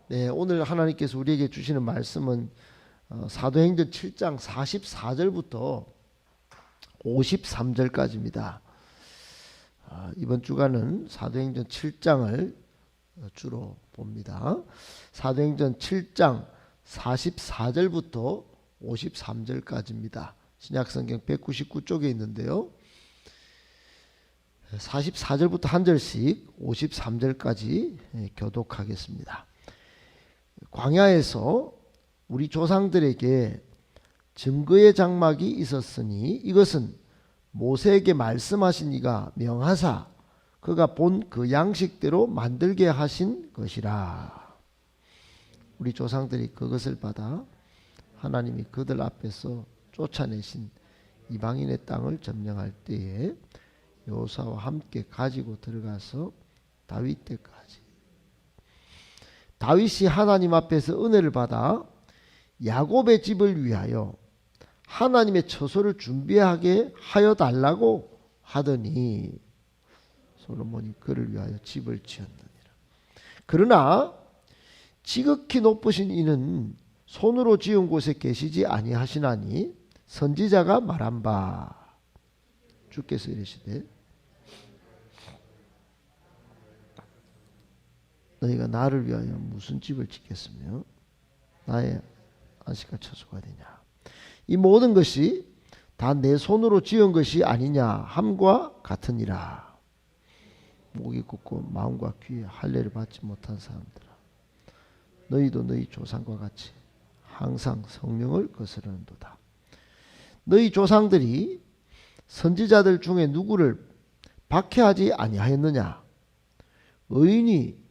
네, 오늘 하나님께서 우리에게 주시는 말씀은 사도행전 7장 44절부터 53절까지입니다. 이번 주간은 사도행전 7장을 주로 봅니다. 사도행전 7장 44절부터 53절까지입니다. 신약성경 199쪽에 있는데요. 44절부터 한 절씩 53절까지 교독하겠습니다. 광야에서 우리 조상들에게 증거의 장막이 있었으니 이것은 모세에게 말씀하신 이가 명하사 그가 본 그 양식대로 만들게 하신 것이라. 우리 조상들이 그것을 받아 하나님이 그들 앞에서 쫓아내신 이방인의 땅을 점령할 때에 여호수아와 함께 가지고 들어가서 다윗 때까지 다윗이 하나님 앞에서 은혜를 받아 야곱의 집을 위하여 하나님의 처소를 준비하게 하여 달라고 하더니 솔로몬이 그를 위하여 집을 지었느니라. 그러나 지극히 높으신 이는 손으로 지은 곳에 계시지 아니하시나니 선지자가 말한 바 주께서 이르시되 너희가 나를 위하여 무슨 집을 짓겠으며 나의 안식할 처소가 되냐. 이 모든 것이 다 내 손으로 지은 것이 아니냐 함과 같으니라. 목이 굳고 마음과 귀에 할례를 받지 못한 사람들아, 너희도 너희 조상과 같이 항상 성령을 거스르는도다. 너희 조상들이 선지자들 중에 누구를 박해하지 아니하였느냐. 의인이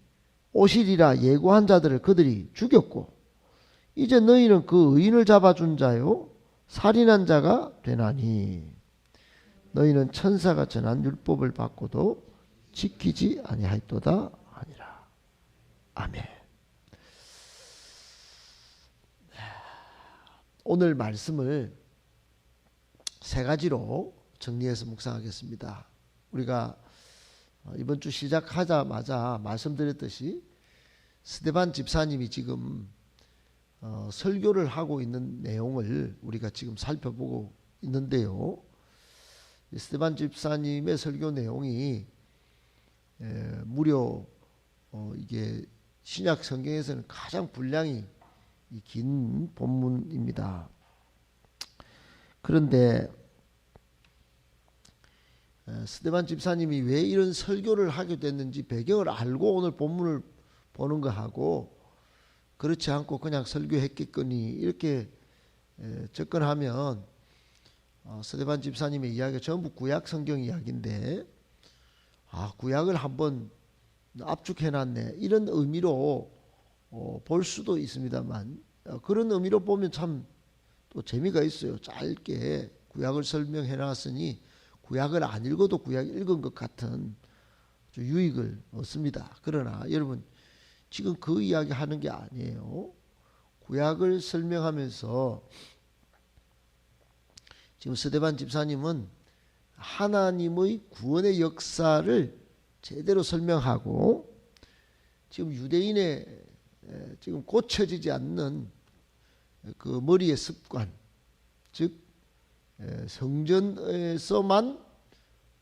오시리라 예고한 자들을 그들이 죽였고 이제 너희는 그 의인을 잡아준 자요 살인한 자가 되나니 너희는 천사가 전한 율법을 받고도 지키지 아니하였도다 하니라. 아멘. 오늘 말씀을 세 가지로 정리해서 묵상하겠습니다. 우리가 이번 주 시작하자마자 말씀드렸듯이 스데반 집사님이 지금 설교를 하고 있는 내용을 우리가 지금 살펴보고 있는데요. 스데반 집사님의 설교 내용이 무려 이게 신약 성경에서는 가장 분량이 긴 본문입니다. 그런데 스데반 집사님이 왜 이런 설교를 하게 됐는지 배경을 알고 오늘 본문을 보는 거하고 그렇지 않고 그냥 설교했겠거니 이렇게 접근하면 스데반 집사님의 이야기가 전부 구약 성경 이야기인데 구약을 한번 압축해놨네 이런 의미로 볼 수도 있습니다만 그런 의미로 보면 참 또 재미가 있어요. 짧게 구약을 설명해놨으니 구약을 안 읽어도 구약 읽은 것 같은 유익을 얻습니다. 그러나 여러분 지금 그 이야기 하는 게 아니에요. 구약을 설명하면서 지금 스데반 집사님은 하나님의 구원의 역사를 제대로 설명하고 지금 유대인의 지금 고쳐지지 않는 그 머리의 습관, 즉 성전에서만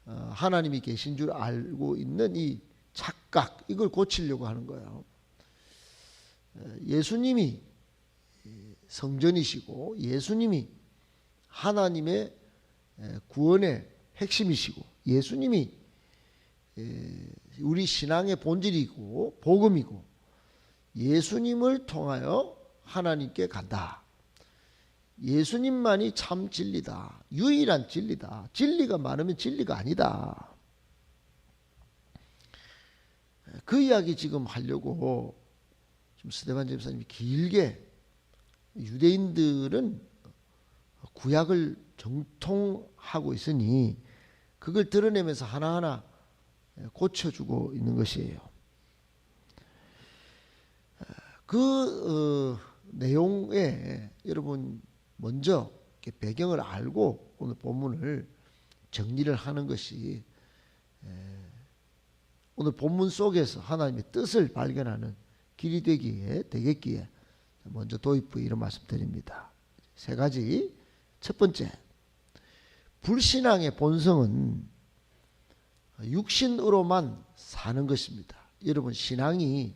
하나님이 계신 줄 알고 있는 이 착각, 이걸 고치려고 하는 거예요. 예수님이 성전이시고 예수님이 하나님의 구원의 핵심이시고 예수님이 우리 신앙의 본질이고 복음이고 예수님을 통하여 하나님께 간다. 예수님만이 참 진리다. 유일한 진리다. 진리가 많으면 진리가 아니다. 그 이야기 지금 하려고 지금 스데반 집사님이 길게 유대인들은 구약을 정통하고 있으니 그걸 드러내면서 하나하나 고쳐주고 있는 것이에요. 그 내용에 여러분 먼저 배경을 알고 오늘 본문을 정리를 하는 것이 오늘 본문 속에서 하나님의 뜻을 발견하는 길이 되겠기에 먼저 도입부 이런 말씀드립니다. 세 가지. 첫 번째, 불신앙의 본성은 육신으로만 사는 것입니다. 여러분, 신앙이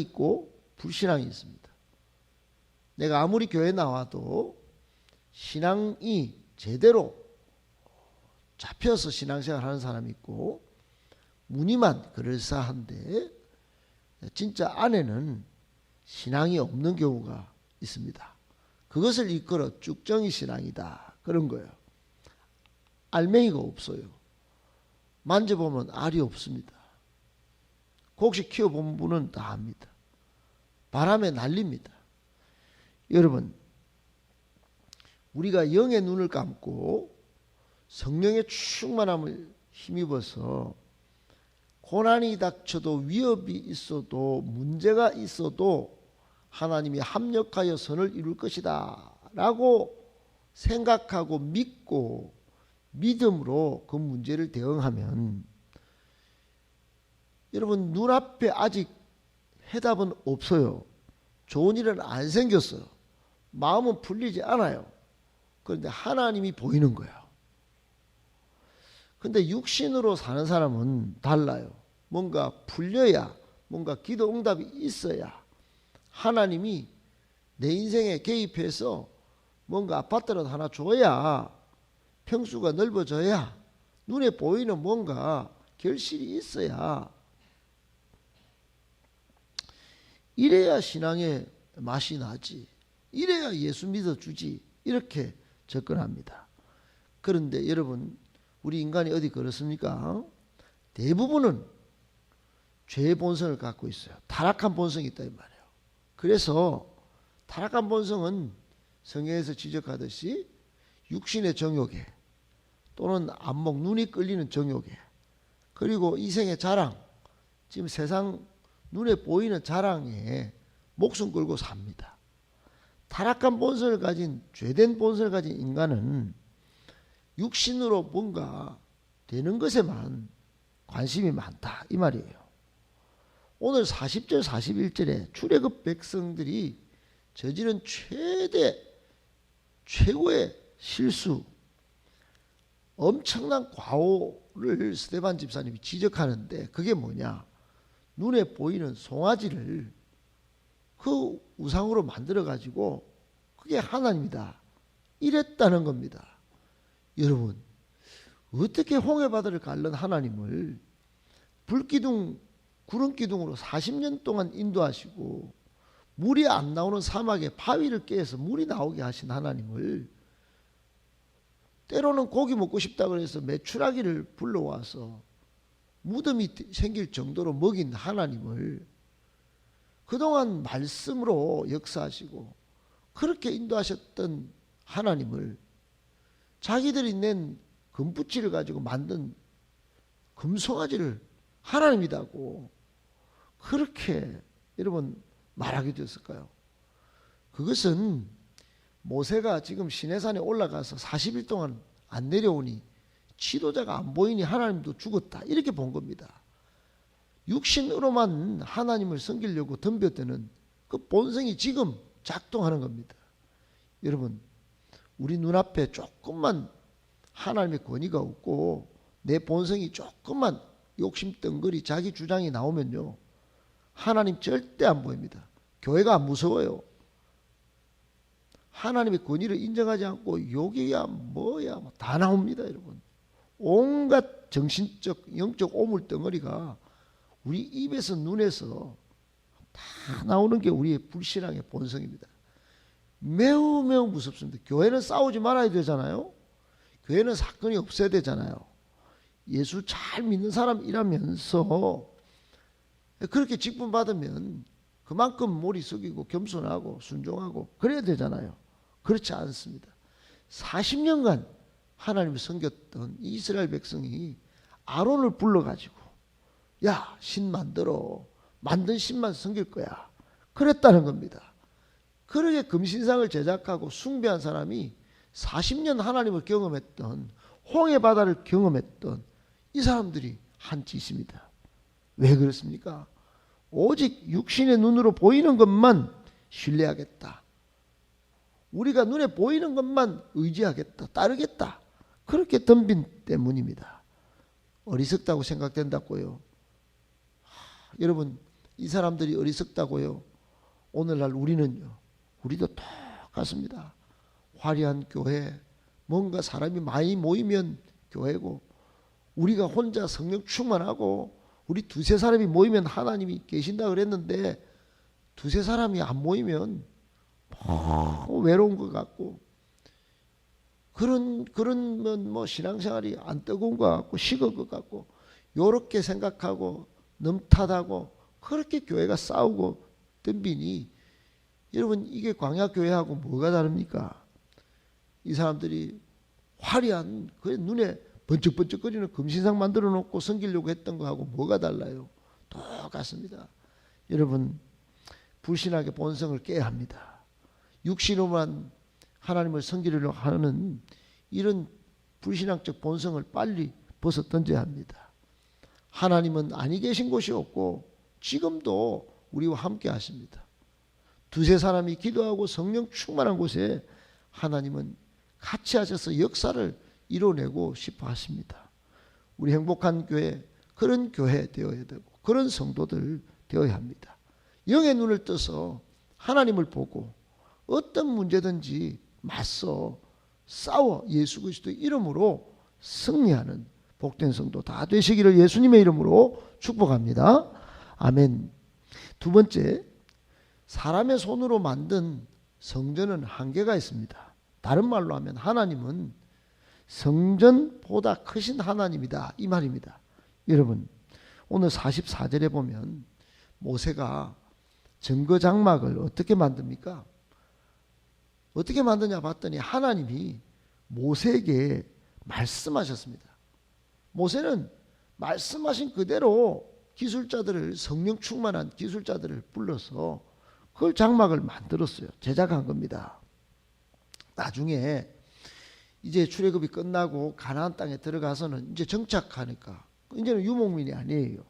있고 불신앙이 있습니다. 내가 아무리 교회 나와도 신앙이 제대로 잡혀서 신앙생활 하는 사람이 있고, 무늬만 그럴싸한데 진짜 안에는 신앙이 없는 경우가 있습니다. 그것을 이끌어 쭉정이 신앙이다, 그런 거예요. 알맹이가 없어요. 만져보면 알이 없습니다. 혹시 키워본 분은 다 압니다. 바람에 날립니다. 여러분, 우리가 영의 눈을 감고 성령의 충만함을 힘입어서 고난이 닥쳐도 위협이 있어도 문제가 있어도 하나님이 합력하여 선을 이룰 것이다 라고 생각하고 믿고 믿음으로 그 문제를 대응하면, 여러분, 눈앞에 아직 해답은 없어요. 좋은 일은 안 생겼어요. 마음은 풀리지 않아요. 그런데 하나님이 보이는 거예요. 근데 육신으로 사는 사람은 달라요. 뭔가 풀려야, 뭔가 기도 응답이 있어야 하나님이 내 인생에 개입해서 뭔가 아파트라도 하나 줘야, 평수가 넓어져야, 눈에 보이는 뭔가 결실이 있어야, 이래야 신앙의 맛이 나지, 이래야 예수 믿어주지, 이렇게 접근합니다. 그런데 여러분, 우리 인간이 어디 그렇습니까? 대부분은 죄의 본성을 갖고 있어요. 타락한 본성이 있다 이 말이에요. 그래서 타락한 본성은 성경에서 지적하듯이 육신의 정욕에, 또는 안목, 눈이 끌리는 정욕에, 그리고 이생의 자랑, 지금 세상 눈에 보이는 자랑에 목숨 걸고 삽니다. 타락한 본성을 가진, 죄된 본성을 가진 인간은 육신으로 뭔가 되는 것에만 관심이 많다 이 말이에요. 오늘 40절 41절에 출애굽 백성들이 저지른 최고의 실수, 엄청난 과오를 스데반 집사님이 지적하는데, 그게 뭐냐? 눈에 보이는 송아지를 그 우상으로 만들어 가지고 그게 하나님이다 이랬다는 겁니다. 여러분, 어떻게 홍해바다를 갈른 하나님을 불기둥, 구름기둥으로 40년 동안 인도하시고 물이 안 나오는 사막에 바위를 깨서 물이 나오게 하신 하나님을, 때로는 고기 먹고 싶다 그래서 메추라기를 불러와서 무덤이 생길 정도로 먹인 하나님을, 그동안 말씀으로 역사하시고 그렇게 인도하셨던 하나님을 자기들이 낸 금붙이를 가지고 만든 금송아지를 하나님이라고 그렇게 여러분 말하게 됐을까요? 그것은 모세가 지금 시내산에 올라가서 40일 동안 안 내려오니 지도자가 안 보이니 하나님도 죽었다 이렇게 본 겁니다. 육신으로만 하나님을 섬기려고 덤벼드는 그 본성이 지금 작동하는 겁니다. 여러분, 우리 눈앞에 조금만 하나님의 권위가 없고 내 본성이 조금만 욕심덩거리 자기 주장이 나오면요, 하나님 절대 안 보입니다. 교회가 안 무서워요. 하나님의 권위를 인정하지 않고 욕이야 뭐야 다 나옵니다. 여러분, 온갖 정신적 영적 오물덩어리가 우리 입에서 눈에서 다 나오는 게 우리의 불신앙의 본성입니다. 매우 매우 무섭습니다. 교회는 싸우지 말아야 되잖아요. 교회는 사건이 없어야 되잖아요. 예수 잘 믿는 사람이라면서 그렇게 직분 받으면 그만큼 머리 숙이고 겸손하고 순종하고 그래야 되잖아요. 그렇지 않습니다. 40년간 하나님을 섬겼던 이스라엘 백성이 아론을 불러가지고 야, 신 만들어, 만든 신만 섬길 거야 그랬다는 겁니다. 그렇게 금신상을 제작하고 숭배한 사람이 40년 하나님을 경험했던, 홍해 바다를 경험했던 이 사람들이 한 짓입니다. 왜 그렇습니까? 오직 육신의 눈으로 보이는 것만 신뢰하겠다. 우리가 눈에 보이는 것만 의지하겠다. 따르겠다. 그렇게 덤빈 때문입니다. 어리석다고 생각된다고요. 여러분, 이 사람들이 어리석다고요. 오늘날 우리도 똑같습니다. 화려한 교회, 뭔가 사람이 많이 모이면 교회고, 우리가 혼자 성령 충만하고 우리 두세 사람이 모이면 하나님이 계신다 그랬는데 두세 사람이 안 모이면 외로운 것 같고, 그런 뭐 신앙생활이 안 뜨거운 것 같고 식을 것 같고, 요렇게 생각하고 넘탓하고 그렇게 교회가 싸우고 덤비니, 여러분 이게 광야교회하고 뭐가 다릅니까? 이 사람들이 화려한 그 눈에 번쩍번쩍거리는 금신상 만들어 놓고 섬기려고 했던 거하고 뭐가 달라요? 똑같습니다. 여러분, 불신하게 본성을 깨야 합니다. 육신으로만 하나님을 섬기려고 하는 이런 불신앙적 본성을 빨리 벗어 던져야 합니다. 하나님은 아니 계신 곳이 없고 지금도 우리와 함께 하십니다. 두세 사람이 기도하고 성령 충만한 곳에 하나님은 같이 하셔서 역사를 이뤄내고 싶어 하십니다. 우리 행복한 교회, 그런 교회 되어야 되고 그런 성도들 되어야 합니다. 영의 눈을 떠서 하나님을 보고 어떤 문제든지 맞서 싸워 예수 그리스도의 이름으로 승리하는 복된 성도 다 되시기를 예수님의 이름으로 축복합니다. 아멘. 두 번째, 사람의 손으로 만든 성전은 한계가 있습니다. 다른 말로 하면 하나님은 성전보다 크신 하나님이다, 이 말입니다. 여러분, 오늘 44절에 보면 모세가 증거장막을 어떻게 만듭니까? 어떻게 만드냐 봤더니 하나님이 모세에게 말씀하셨습니다. 모세는 말씀하신 그대로 기술자들을, 성령 충만한 기술자들을 불러서 그걸 장막을 만들었어요. 제작한 겁니다. 나중에 이제 출애굽이 끝나고 가나안 땅에 들어가서는 이제 정착하니까, 이제는 유목민이 아니에요.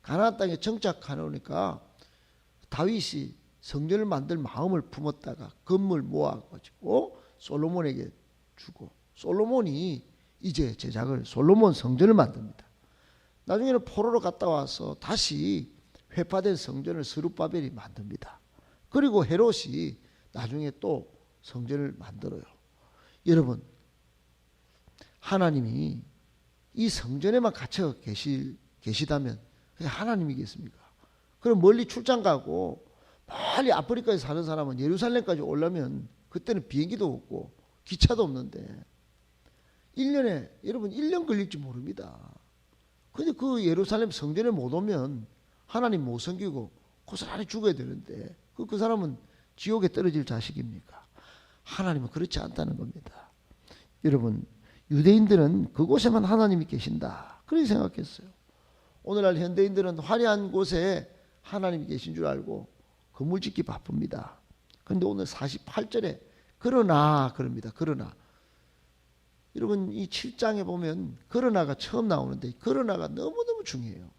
가나안 땅에 정착하니까 다윗이 성전을 만들 마음을 품었다가 건물 모아가지고 솔로몬에게 주고, 솔로몬이 이제 솔로몬 성전을 만듭니다. 나중에는 포로로 갔다 와서 다시 회파된 성전을 스룹바벨이 만듭니다. 그리고 헤롯이 나중에 또 성전을 만들어요. 여러분, 하나님이 이 성전에만 갇혀 계시다면 그게 하나님이겠습니까? 그럼 멀리 출장 가고 멀리 아프리카에 사는 사람은 예루살렘까지 오려면 그때는 비행기도 없고 기차도 없는데 1년에, 여러분 1년 걸릴지 모릅니다. 근데 그 예루살렘 성전에 못 오면 하나님 못 섬기고 고스란히 죽어야 되는데 그 사람은 지옥에 떨어질 자식입니까? 하나님은 그렇지 않다는 겁니다. 여러분, 유대인들은 그곳에만 하나님이 계신다, 그렇게 생각했어요. 오늘날 현대인들은 화려한 곳에 하나님이 계신 줄 알고 건물 짓기 바쁩니다. 그런데 오늘 48절에 그러나 그럽니다. 그러나, 여러분 이 7장에 보면 그러나가 처음 나오는데 그러나가 너무너무 중요해요.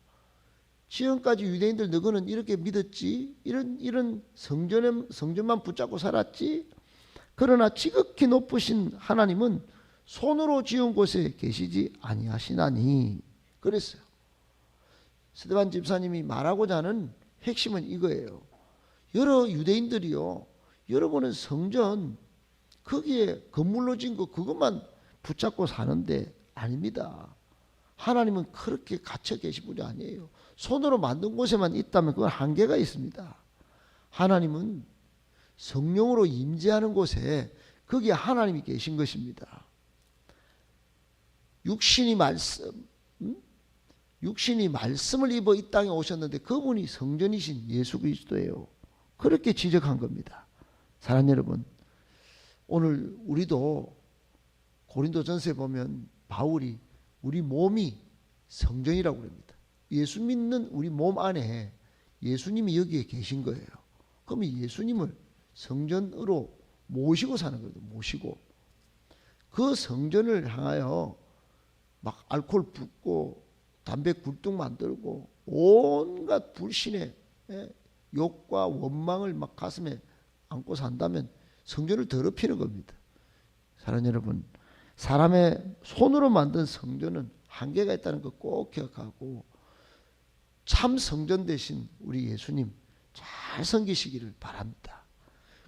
지금까지 유대인들 너희는 이렇게 믿었지, 이런 성전만 붙잡고 살았지, 그러나 지극히 높으신 하나님은 손으로 지은 곳에 계시지 아니하시나니 그랬어요. 스데반 집사님이 말하고자 하는 핵심은 이거예요. 여러 유대인들이요, 여러분은 성전 거기에 건물로 지은 거 그것만 붙잡고 사는데 아닙니다. 하나님은 그렇게 갇혀 계신 분이 아니에요. 손으로 만든 곳에만 있다면 그건 한계가 있습니다. 하나님은 성령으로 임재하는 곳에 거기에 하나님이 계신 것입니다. 육신이 말씀을 입어 이 땅에 오셨는데 그분이 성전이신 예수 그리스도예요. 그렇게 지적한 겁니다. 사랑하는 여러분, 오늘 우리도 고린도전서에 보면 바울이 우리 몸이 성전이라고 합니다. 예수 믿는 우리 몸 안에 예수님이 여기에 계신 거예요. 그러면 예수님을 성전으로 모시고 사는 거예요. 모시고 그 성전을 향하여 막 알코올 붓고 담배 굴뚝 만들고 온갖 불신의 욕과 원망을 막 가슴에 안고 산다면 성전을 더럽히는 겁니다. 사랑하는 여러분, 사람의 손으로 만든 성전은 한계가 있다는 거 꼭 기억하고 참 성전 대신 우리 예수님 잘 섬기시기를 바랍니다.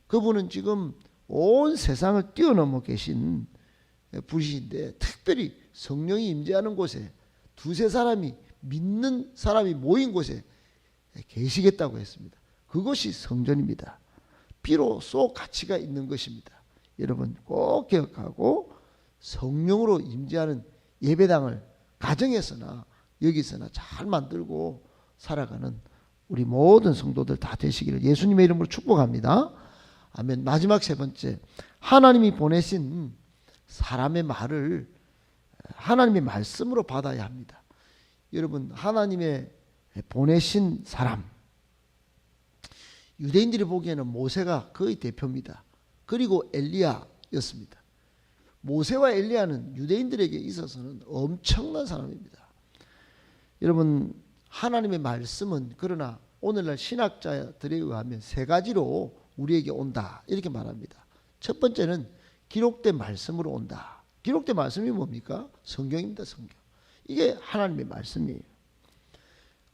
그분은 지금 온 세상을 뛰어넘어 계신 분이신데 특별히 성령이 임재하는 곳에 두세 사람이 믿는 사람이 모인 곳에 계시겠다고 했습니다. 그것이 성전입니다. 비로소 가치가 있는 것입니다. 여러분 꼭 기억하고 성령으로 임재하는 예배당을 가정에서나 여기서나 잘 만들고 살아가는 우리 모든 성도들 다 되시기를 예수님의 이름으로 축복합니다. 아멘. 마지막 세 번째, 하나님이 보내신 사람의 말을 하나님의 말씀으로 받아야 합니다. 여러분 하나님의 보내신 사람, 유대인들이 보기에는 모세가 거의 대표입니다. 그리고 엘리야였습니다. 모세와 엘리야는 유대인들에게 있어서는 엄청난 사람입니다. 여러분 하나님의 말씀은 그러나 오늘날 신학자들에 의하면 세 가지로 우리에게 온다 이렇게 말합니다. 첫 번째는 기록된 말씀으로 온다. 기록된 말씀이 뭡니까? 성경입니다. 성경. 이게 하나님의 말씀이에요.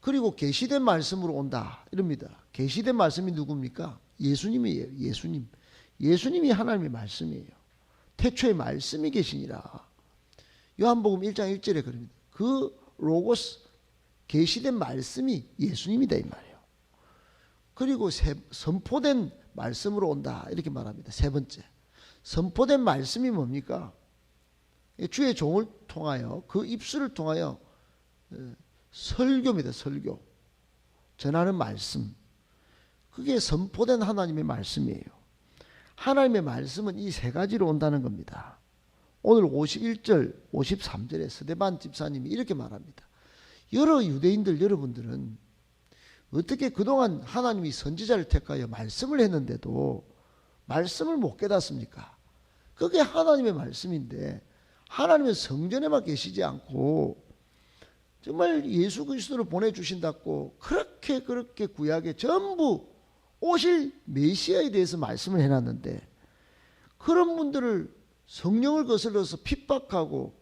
그리고 계시된 말씀으로 온다 이럽니다. 계시된 말씀이 누굽니까? 예수님이에요. 예수님. 예수님이 하나님의 말씀이에요. 태초에 말씀이 계시니라. 요한복음 1장 1절에 그럽니다. 그 로고스 계시된 말씀이 예수님이다 이 말이에요. 그리고 선포된 말씀으로 온다 이렇게 말합니다. 세 번째, 선포된 말씀이 뭡니까? 주의 종을 통하여 그 입술을 통하여 설교입니다. 설교. 전하는 말씀. 그게 선포된 하나님의 말씀이에요. 하나님의 말씀은 이 세 가지로 온다는 겁니다. 오늘 51절, 53절에 스데반 집사님이 이렇게 말합니다. 여러 유대인들 여러분들은 어떻게 그동안 하나님이 선지자를 택하여 말씀을 했는데도 말씀을 못 깨닫습니까? 그게 하나님의 말씀인데 하나님의 성전에만 계시지 않고 정말 예수 그리스도를 보내주신다고 그렇게 구약에 전부 오실 메시아에 대해서 말씀을 해놨는데 그런 분들을 성령을 거슬러서 핍박하고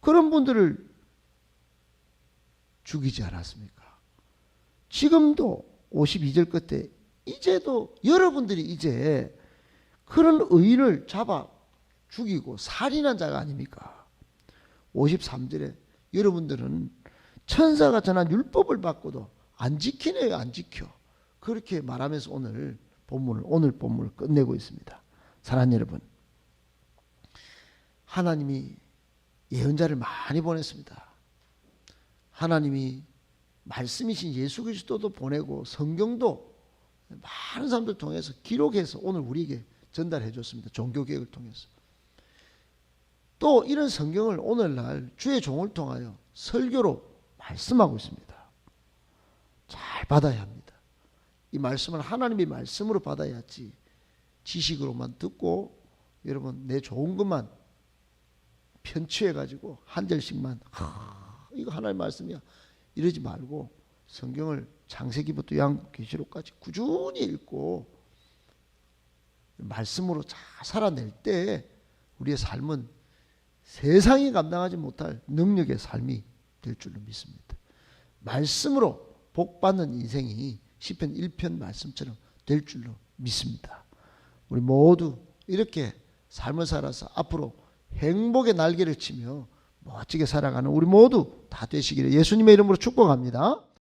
그런 분들을 죽이지 않았습니까? 지금도 52절 끝에 이제도 여러분들이 이제 그런 의인을 잡아 죽이고 살인한 자가 아닙니까? 53절에 여러분들은 천사가 전한 율법을 받고도 안 지키네요. 안 지켜. 그렇게 말하면서 오늘 본문을 끝내고 있습니다. 사랑하는 여러분, 하나님이 예언자를 많이 보냈습니다. 하나님이 말씀이신 예수 그리스도도 보내고 성경도 많은 사람들 통해서 기록해서 오늘 우리에게 전달해 줬습니다. 종교개혁을 통해서. 또 이런 성경을 오늘날 주의 종을 통하여 설교로 말씀하고 있습니다. 잘 받아야 합니다. 이 말씀은 하나님의 말씀으로 받아야지 지식으로만 듣고 여러분 내 좋은 것만 편취해가지고 한 절씩만 이거 하나님의 말씀이야 이러지 말고 성경을 창세기부터 요한계시록까지 꾸준히 읽고 말씀으로 잘 살아낼 때 우리의 삶은 세상이 감당하지 못할 능력의 삶이 될 줄로 믿습니다. 말씀으로 복받는 인생이 시편 1편 말씀처럼 될 줄로 믿습니다. 우리 모두 이렇게 삶을 살아서 앞으로 행복의 날개를 치며 멋지게 살아가는 우리 모두 다 되시기를 예수님의 이름으로 축복합니다.